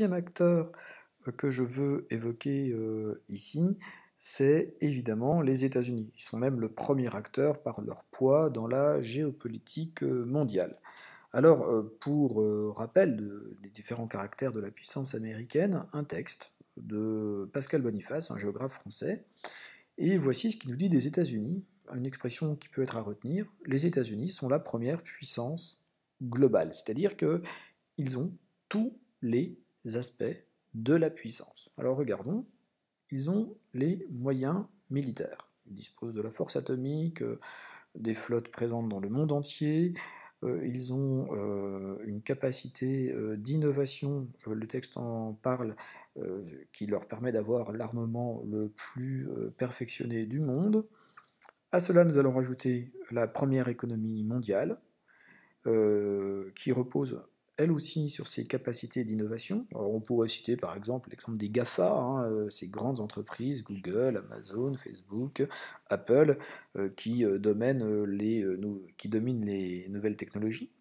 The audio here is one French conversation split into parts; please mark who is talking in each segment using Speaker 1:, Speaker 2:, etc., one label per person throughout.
Speaker 1: deuxième acteur que je veux évoquer ici, c'est évidemment les États-Unis. Ils sont même le premier acteur par leur poids dans la géopolitique mondiale. Alors, pour rappel des différents caractères de la puissance américaine, un texte de Pascal Boniface, un géographe français, et voici ce qu'il nous dit des États-Unis, une expression qui peut être à retenir. Les États-Unis sont la première puissance globale, c'est-à-dire qu'ils ont tous les aspects de la puissance. Alors regardons, ils ont les moyens militaires. Ils disposent de la force atomique, des flottes présentes dans le monde entier, ils ont une capacité d'innovation, le texte en parle, qui leur permet d'avoir l'armement le plus perfectionné du monde. À cela, nous allons rajouter la première économie mondiale, qui repose elle aussi sur ses capacités d'innovation. On pourrait citer par exemple l'exemple des GAFA, ces grandes entreprises, Google, Amazon, Facebook, Apple, qui dominent les nouvelles technologies.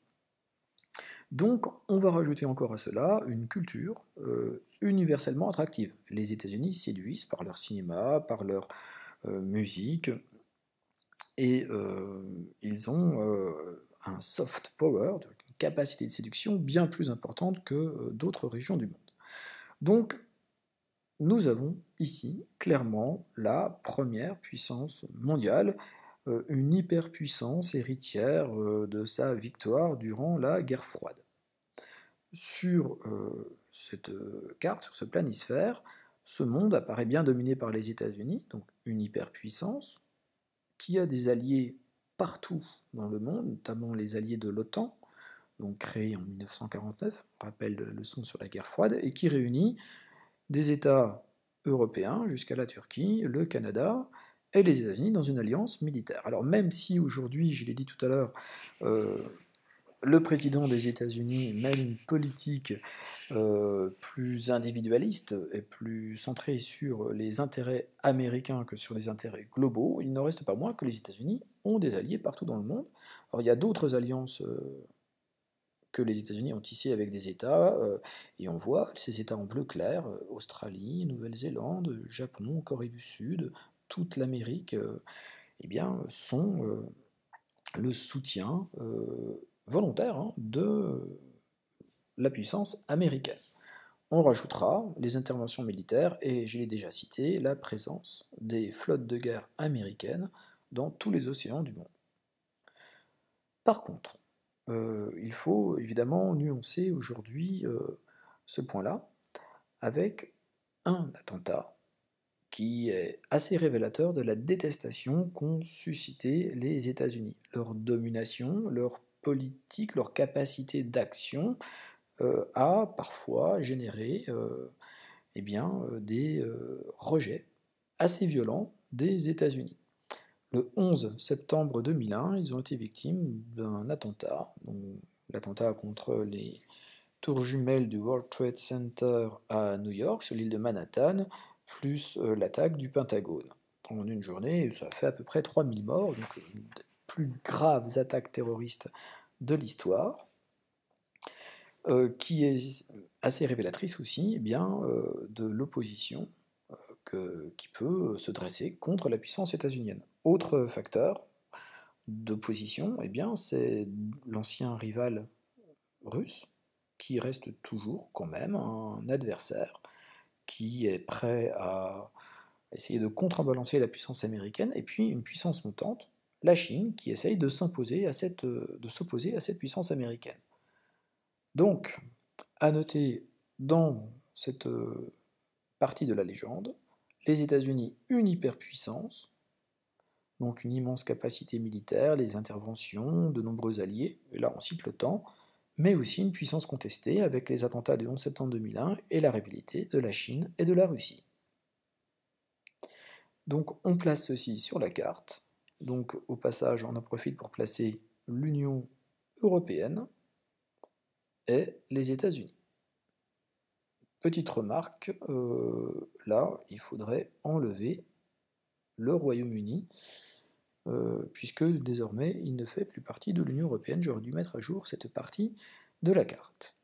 Speaker 1: Donc on va rajouter encore à cela une culture universellement attractive. Les États-Unis séduisent par leur cinéma, par leur musique, et ils ont un soft power, une capacité de séduction bien plus importante que d'autres régions du monde. Donc, nous avons ici clairement la première puissance mondiale, une hyperpuissance héritière de sa victoire durant la guerre froide. Sur cette carte, sur ce planisphère, ce monde apparaît bien dominé par les États-Unis, donc une hyperpuissance, qui a des alliés partout dans le monde, notamment les alliés de l'OTAN, donc créés en 1949, rappel de la leçon sur la guerre froide, et qui réunit des États européens jusqu'à la Turquie, le Canada et les États-Unis dans une alliance militaire. Alors même si aujourd'hui, je l'ai dit tout à l'heure, le président des États-Unis mène une politique plus individualiste et plus centrée sur les intérêts américains que sur les intérêts globaux, il n'en reste pas moins que les États-Unis ont des alliés partout dans le monde. Alors il y a d'autres alliances que les États-Unis ont tissées avec des États, et on voit ces États en bleu clair, Australie, Nouvelle-Zélande, Japon, Corée du Sud, toute l'Amérique, eh bien, sont le soutien volontaire de la puissance américaine. On rajoutera les interventions militaires et, je l'ai déjà cité, la présence des flottes de guerre américaines dans tous les océans du monde. Par contre, il faut évidemment nuancer aujourd'hui ce point-là avec un attentat qui est assez révélateur de la détestation qu'ont suscité les États-Unis. Leur domination, leur politique, leur capacité d'action a parfois généré des rejets assez violents des États-Unis. Le 11 septembre 2001, ils ont été victimes d'un attentat, l'attentat contre les tours jumelles du World Trade Center à New York, sur l'île de Manhattan, plus l'attaque du Pentagone. En une journée, ça a fait à peu près 3000 morts, donc une des plus graves attaques terroristes de l'histoire, qui est assez révélatrice aussi de l'opposition qui peut se dresser contre la puissance états-unienne. Autre facteur d'opposition, c'est l'ancien rival russe, qui reste toujours quand même un adversaire, qui est prêt à essayer de contrebalancer la puissance américaine, et puis une puissance montante, la Chine, qui essaye de s'opposer à cette puissance américaine. Donc, à noter dans cette partie de la légende, les États-Unis, une hyperpuissance, donc une immense capacité militaire, les interventions, de nombreux alliés, et là on cite l'OTAN, mais aussi une puissance contestée avec les attentats du 11 septembre 2001 et la rivalité de la Chine et de la Russie. Donc on place ceci sur la carte, donc au passage on en profite pour placer l'Union européenne et les États-Unis. Petite remarque, là, il faudrait enlever le Royaume-Uni, puisque désormais il ne fait plus partie de l'Union européenne. J'aurais dû mettre à jour cette partie de la carte.